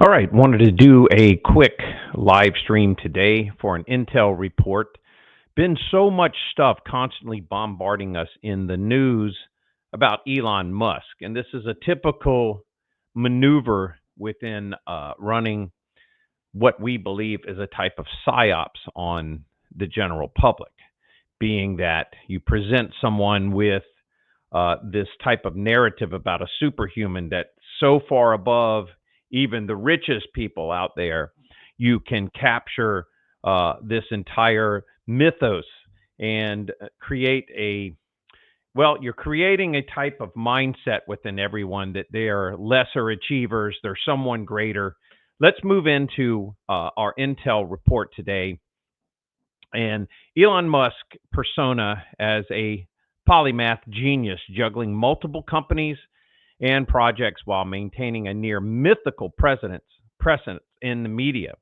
All right, wanted to do a quick live stream today for an Intel report. Been so much stuff constantly bombarding us in the news about Elon Musk, and this is a typical maneuver within running what we believe is a type of psyops on the general public, being that you present someone with this type of narrative about a superhuman that's so far above even the richest people out there, you can capture this entire mythos and create you're creating a type of mindset within everyone that they are lesser achievers, they're someone greater. Let's move into our Intel report today. And Elon Musk persona as a polymath genius, juggling multiple companies and projects while maintaining a near mythical presence in the media.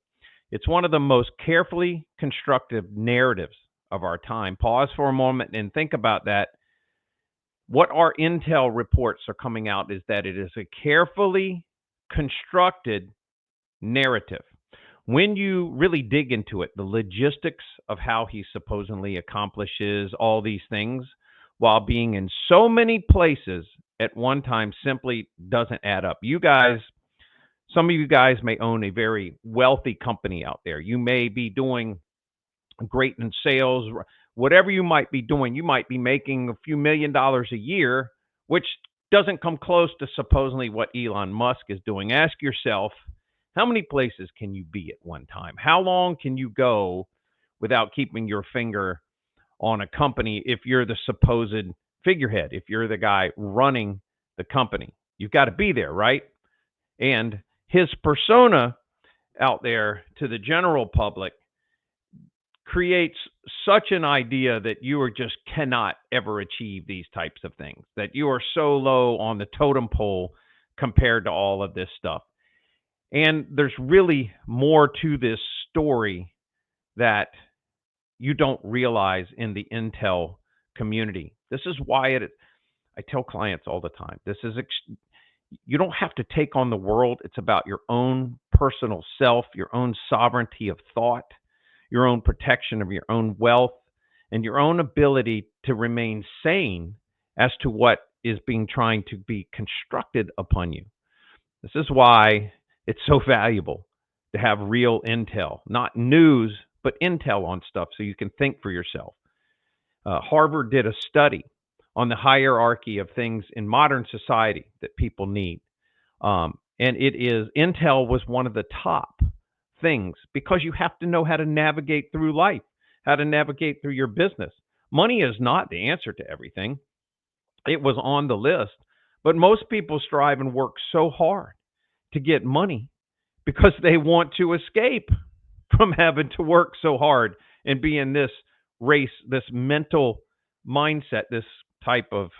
It's one of the most carefully constructed narratives of our time. Pause for a moment and think about that. What our Intel reports are coming out is that it is a carefully constructed narrative. When you really dig into it, the logistics of how he supposedly accomplishes all these things while being in so many places at one time simply doesn't add up. You guys, some of you guys may own a very wealthy company out there. You may be doing great in sales, whatever you might be doing. You might be making a few $1,000,000 a year, which doesn't come close to supposedly what Elon Musk is doing. Ask yourself, how many places can you be at one time? How long can you go without keeping your finger on a company if you're the supposed figurehead, if you're the guy running the company? You've got to be there, right? And his persona out there to the general public creates such an idea that you are just cannot ever achieve these types of things, that you are so low on the totem pole compared to all of this stuff. And there's really more to this story that you don't realize in the Intel community. This is why I tell clients all the time, you don't have to take on the world. It's about your own personal self, your own sovereignty of thought, your own protection of your own wealth, and your own ability to remain sane as to what is being trying to be constructed upon you. This is why it's so valuable to have real intel, not news, but intel on stuff so you can think for yourself. Harvard did a study on the hierarchy of things in modern society that people need. And Intel was one of the top things because you have to know how to navigate through life, how to navigate through your business. Money is not the answer to everything. It was on the list, but most people strive and work so hard to get money because they want to escape from having to work so hard and be in this race, this mental mindset, this type of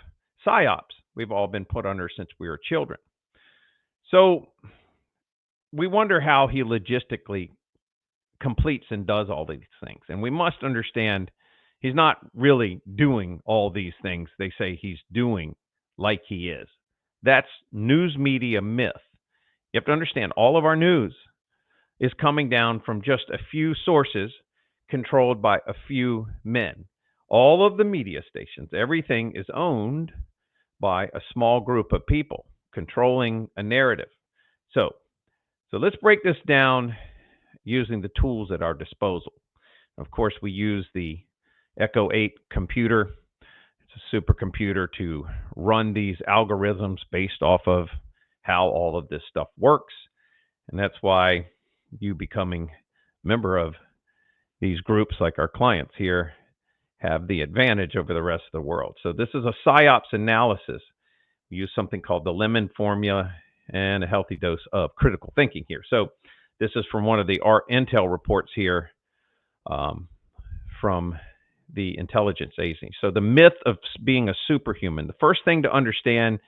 psyops we've all been put under since we were children. So we wonder how he logistically completes and does all these things. And we must understand he's not really doing all these things they say he's doing like he is. That's news media myth. You have to understand all of our news is coming down from just a few sources controlled by a few men. All of the media stations, everything is owned by a small group of people controlling a narrative. So let's break this down using the tools at our disposal. Of course, we use the Echo 8 computer. It's a supercomputer to run these algorithms based off of how all of this stuff works. And that's why you becoming a member of these groups like our clients here have the advantage over the rest of the world. So this is a psyops analysis. We use something called the lemon formula and a healthy dose of critical thinking here. So this is from one of the Intel reports here from the intelligence agency. So the myth of being a superhuman. The first thing to understand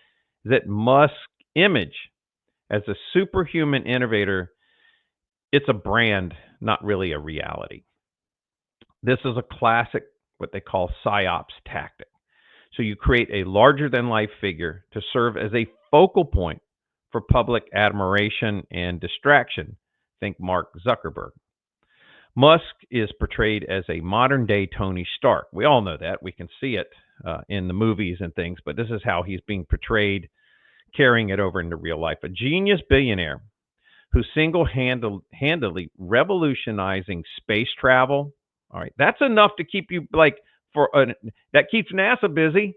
is that Musk's image as a superhuman innovator, it's a brand, not really a reality. This is a classic, what they call psyops tactic. So you create a larger than life figure to serve as a focal point for public admiration and distraction. Think Mark Zuckerberg. Musk is portrayed as a modern day Tony Stark. We all know that. We can see it in the movies and things, but this is how he's being portrayed, carrying it over into real life. A genius billionaire who's single-handedly revolutionizing space travel. All right, that's enough to keep you that keeps NASA busy.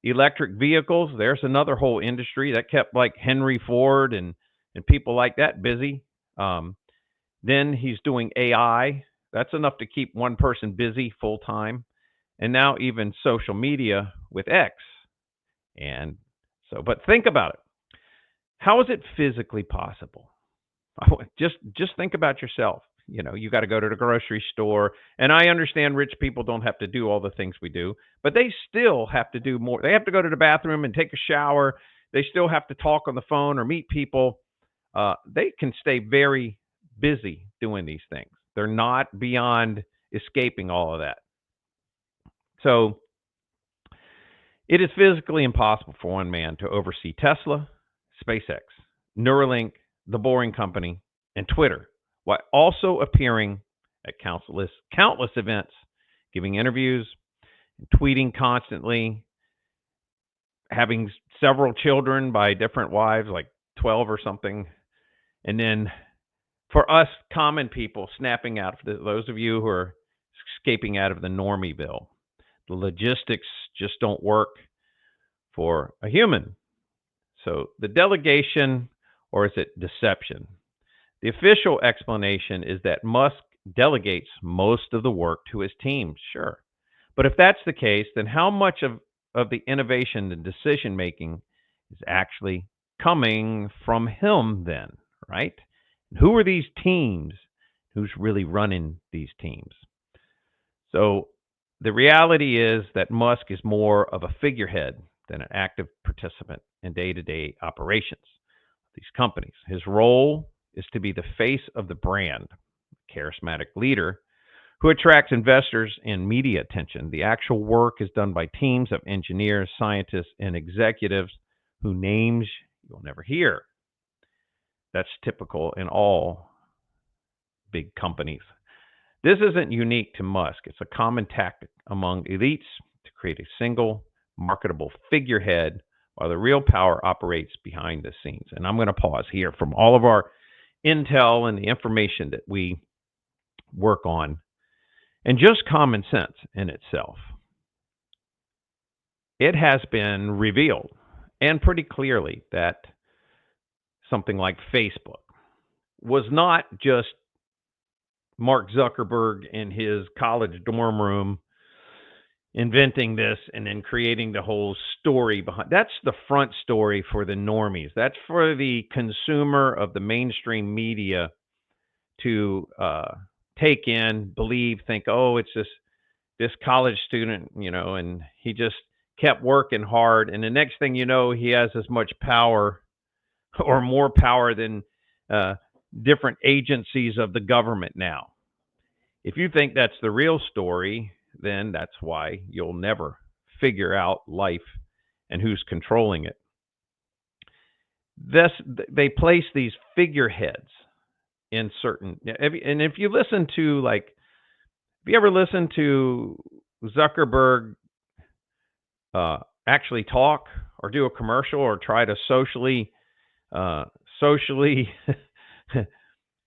Electric vehicles, there's another whole industry that kept like Henry Ford and people like that busy. Then he's doing AI. That's enough to keep one person busy full time. And now even social media with X. And so, but think about it. How is it physically possible? Just think about yourself. You know, you got to go to the grocery store, and I understand rich people don't have to do all the things we do, but they still have to do more. They have to go to the bathroom and take a shower. They still have to talk on the phone or meet people. They can stay very busy doing these things. They're not beyond escaping all of that. So it is physically impossible for one man to oversee Tesla, SpaceX, Neuralink, The Boring Company, and Twitter, while also appearing at countless events, giving interviews, tweeting constantly, having several children by different wives, like 12 or something. And then for us common people, snapping out, for those of you who are escaping out of the Normieville, the logistics just don't work for a human. So the delegation, or is it deception? The official explanation is that Musk delegates most of the work to his team, sure. But if that's the case, then how much of the innovation and decision making is actually coming from him then, right? And who are these teams? Who's really running these teams? So the reality is that Musk is more of a figurehead than an active participant in day-to-day operations of these companies. His role is to be the face of the brand, charismatic leader who attracts investors and media attention. The actual work is done by teams of engineers, scientists, and executives whose names you'll never hear. That's typical in all big companies. This isn't unique to Musk. It's a common tactic among elites to create a single marketable figurehead while the real power operates behind the scenes. And I'm going to pause here from all of our intel and the information that we work on, and just common sense in itself. It has been revealed, and pretty clearly, that something like Facebook was not just Mark Zuckerberg in his college dorm room inventing this and then creating the whole story behind. That's the front story for the normies. That's for the consumer of the mainstream media to take in, believe, think, oh, it's this college student, you know, and he just kept working hard, and the next thing you know, he has as much power or more power than different agencies of the government now. If you think that's the real story, then that's why you'll never figure out life and who's controlling it. They place these figureheads in certain, and if you listen to, like, have you ever listened to Zuckerberg actually talk or do a commercial or try to socially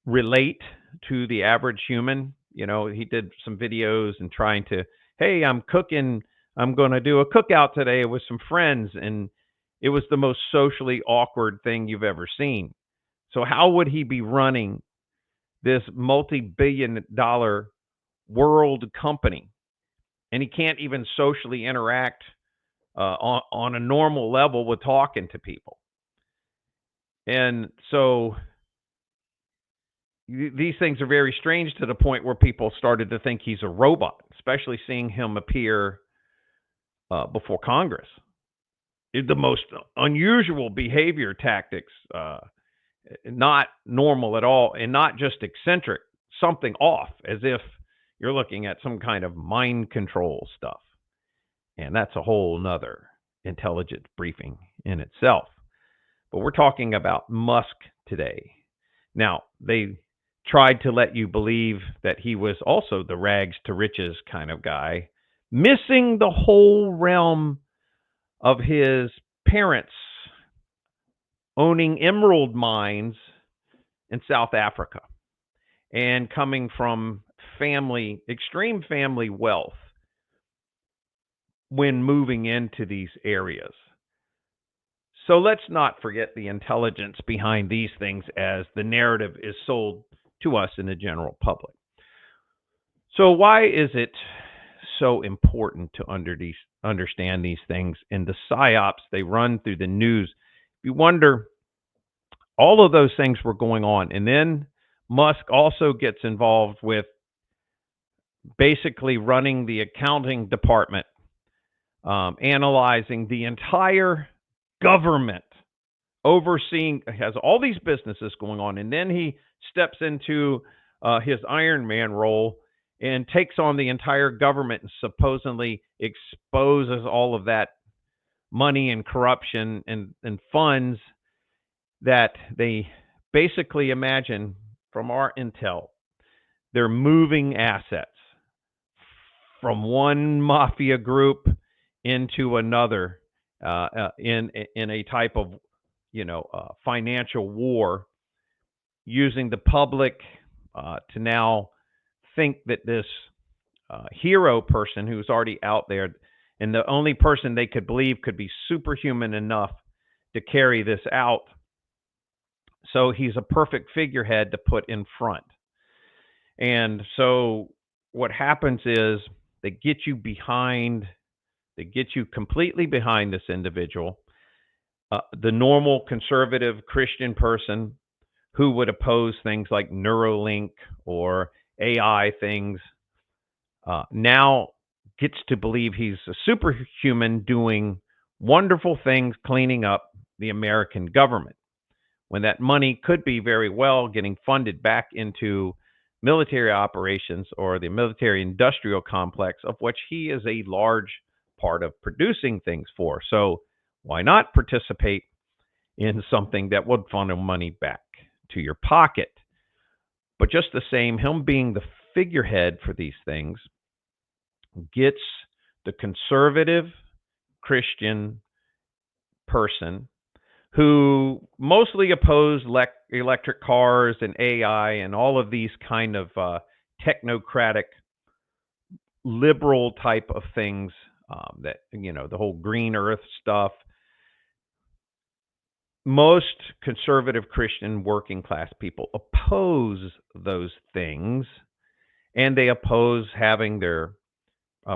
relate to the average human? You know, he did some videos and trying to, hey, I'm cooking. I'm going to do a cookout today with some friends. And it was the most socially awkward thing you've ever seen. So how would he be running this multi-billion-dollar world company? And he can't even socially interact on a normal level with talking to people. And so these things are very strange, to the point where people started to think he's a robot, especially seeing him appear before Congress. The most unusual behavior tactics, not normal at all, and not just eccentric, something off, as if you're looking at some kind of mind control stuff. And that's a whole nother intelligence briefing in itself. but we're talking about Musk today. Now, they tried to let you believe that he was also the rags to riches kind of guy, missing the whole realm of his parents owning emerald mines in South Africa and coming from extreme family wealth when moving into these areas. So let's not forget the intelligence behind these things as the narrative is sold to us in the general public. So why is it so important to understand these things and the psyops they run through the news? You wonder, all of those things were going on. And then Musk also gets involved with basically running the accounting department, analyzing the entire government, overseeing, has all these businesses going on. And then he steps into his Iron Man role and takes on the entire government and supposedly exposes all of that money and corruption and funds that they basically imagine from our intel. They're moving assets from one mafia group into another in a type of financial war, using the public to now think that this hero person who's already out there, and the only person they could believe could be superhuman enough to carry this out. So he's a perfect figurehead to put in front. And so what happens is they get you completely behind this individual. The normal conservative Christian person who would oppose things like Neuralink or AI things now gets to believe he's a superhuman doing wonderful things, cleaning up the American government, when that money could be very well getting funded back into military operations or the military industrial complex, of which he is a large part of producing things for. So why not participate in something that would funnel money back to your pocket? But just the same, him being the figurehead for these things gets the conservative Christian person who mostly oppose electric cars and AI and all of these kind of technocratic, liberal type of things, that, the whole green earth stuff. Most conservative Christian working class people oppose those things, and they oppose having their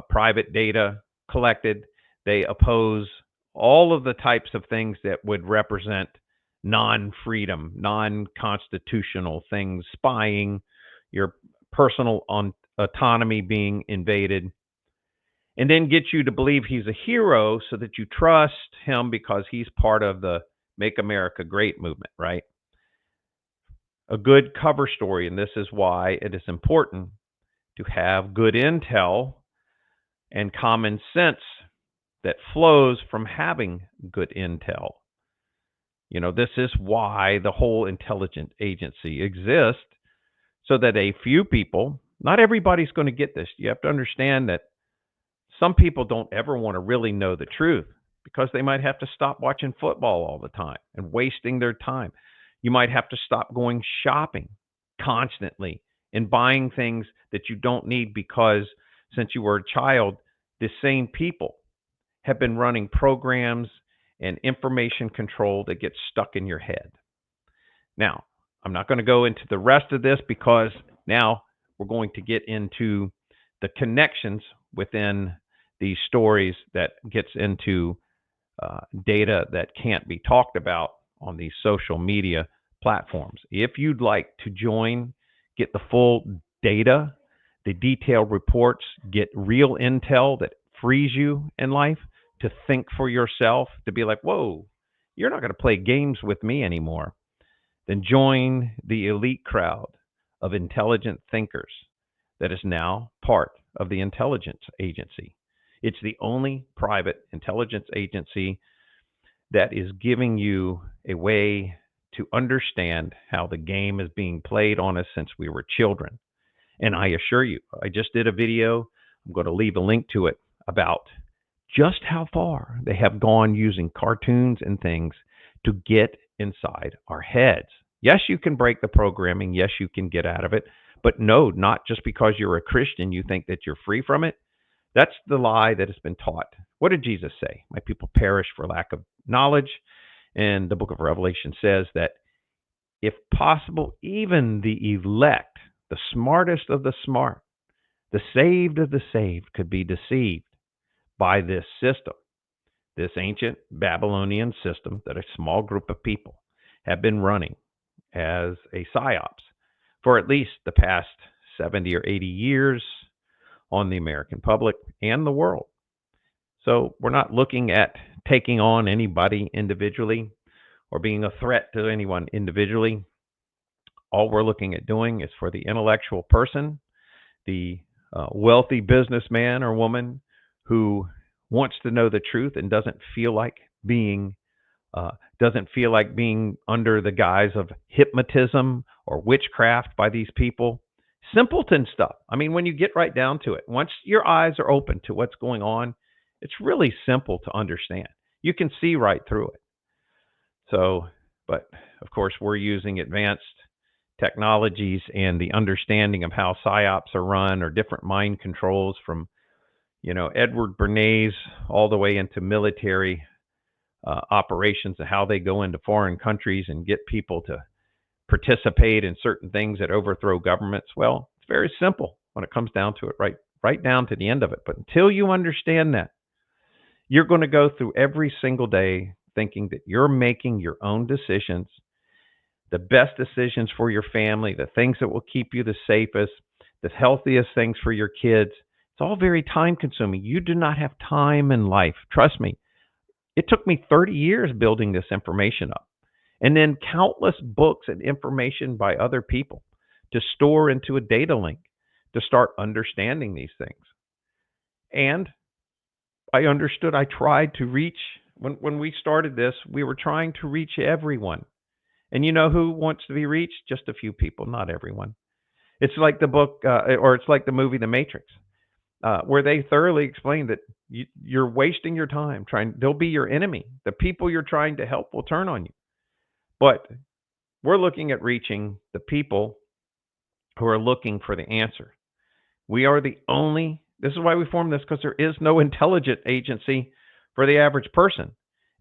private data collected. They oppose all of the types of things that would represent non-freedom, non-constitutional things, spying, your personal autonomy being invaded, and then get you to believe he's a hero so that you trust him because he's part of the Make America Great movement, right? A good cover story, and this is why it is important to have good intel and common sense that flows from having good intel. This is why the whole intelligence agency exists, so that a few people, not everybody's going to get this. You have to understand that some people don't ever want to really know the truth because they might have to stop watching football all the time and wasting their time. You might have to stop going shopping constantly and buying things that you don't need because since you were a child, the same people have been running programs and information control that gets stuck in your head. Now, I'm not going to go into the rest of this because now we're going to get into the connections within these stories that gets into data that can't be talked about on these social media platforms. If you'd like to join, get the full data, the detailed reports, get real intel that frees you in life to think for yourself, to be like, whoa, you're not going to play games with me anymore, then join the elite crowd of intelligent thinkers that is now part of the intelligence agency. It's the only private intelligence agency that is giving you a way to understand how the game is being played on us since we were children. And I assure you, I just did a video. I'm going to leave a link to it about just how far they have gone using cartoons and things to get inside our heads. Yes, you can break the programming. Yes, you can get out of it. But no, not just because you're a Christian, you think that you're free from it. That's the lie that has been taught. What did Jesus say? My people perish for lack of knowledge. And the book of Revelation says that if possible, even the elect, the smartest of the smart, the saved of the saved, could be deceived by this system, this ancient Babylonian system that a small group of people have been running as a psyops for at least the past 70 or 80 years on the American public and the world. So we're not looking at taking on anybody individually or being a threat to anyone individually. All we're looking at doing is for the intellectual person, the wealthy businessman or woman who wants to know the truth and being doesn't feel like being under the guise of hypnotism or witchcraft by these people. Simpleton stuff. I mean, when you get right down to it, once your eyes are open to what's going on, it's really simple to understand. You can see right through it. So, but of course, we're using advanced technologies and the understanding of how psyops are run or different mind controls from, Edward Bernays all the way into military operations and how they go into foreign countries and get people to participate in certain things that overthrow governments. Well, it's very simple when it comes down to it, right down to the end of it. But until you understand that, you're going to go through every single day thinking that you're making your own decisions, the best decisions for your family, the things that will keep you the safest, the healthiest things for your kids. It's all very time consuming. You do not have time in life. Trust me. It took me 30 years building this information up, and then countless books and information by other people to store into a data link to start understanding these things. And I tried to reach, when we started this, we were trying to reach everyone. And you know who wants to be reached? Just a few people, not everyone. It's like the book, or it's like the movie The Matrix, where they thoroughly explain that you're wasting your time trying. They'll be your enemy. The people you're trying to help will turn on you. But we're looking at reaching the people who are looking for the answer. We are the only. This is why we formed this, because there is no intelligent agency for the average person.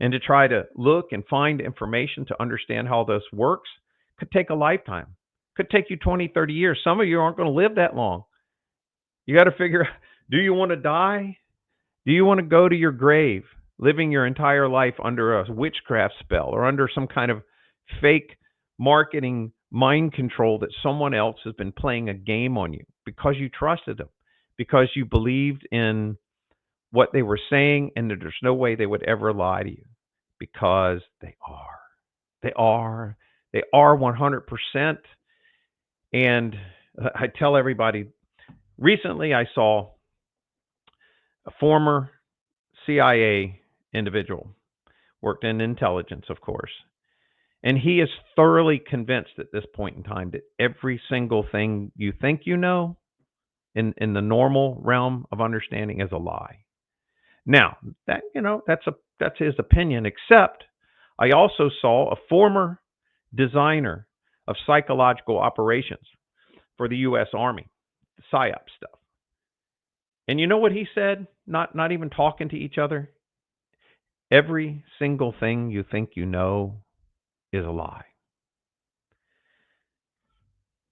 And to try to look and find information to understand how this works could take a lifetime. Could take you 20, 30 years. Some of you aren't going to live that long. You got to figure out, do you want to die? Do you want to go to your grave living your entire life under a witchcraft spell or under some kind of fake marketing mind control that someone else has been playing a game on you because you trusted them, because you believed in what they were saying and that there's no way they would ever lie to you, because they are. They are. They are 100%. And I tell everybody, recently I saw a former CIA individual, worked in intelligence, of course, and he is thoroughly convinced at this point in time that every single thing you think you know in the normal realm of understanding is a lie. Now, that's his opinion, except I also saw a former designer of psychological operations for the US Army, PSYOP stuff. And you know what he said? Not even talking to each other. Every single thing you think you know is a lie.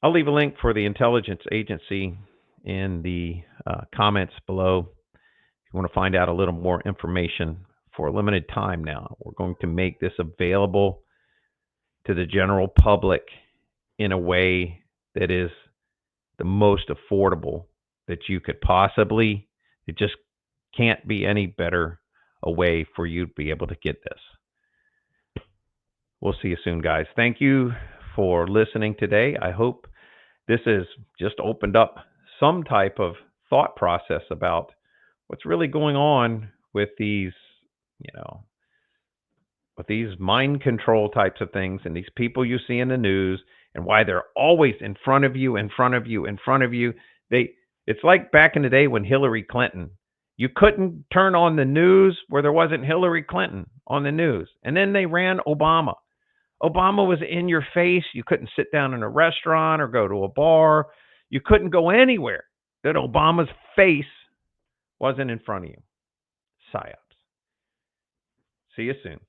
I'll leave a link for the intelligence agency in the comments below. If you want to find out a little more information for a limited time now, we're going to make this available to the general public in a way that is the most affordable that you could possibly. It just can't be any better a way for you to be able to get this. We'll see you soon, guys. Thank you for listening today. I hope this has just opened up some type of thought process about what's really going on with these, with these mind control types of things and these people you see in the news and why they're always in front of you, in front of you, in front of you. They It's like back in the day when Hillary Clinton. You couldn't turn on the news where there wasn't Hillary Clinton on the news. And then they ran Obama. Obama was in your face. You couldn't sit down in a restaurant or go to a bar. You couldn't go anywhere that Obama's face wasn't in front of you. PSYOPs. See you soon.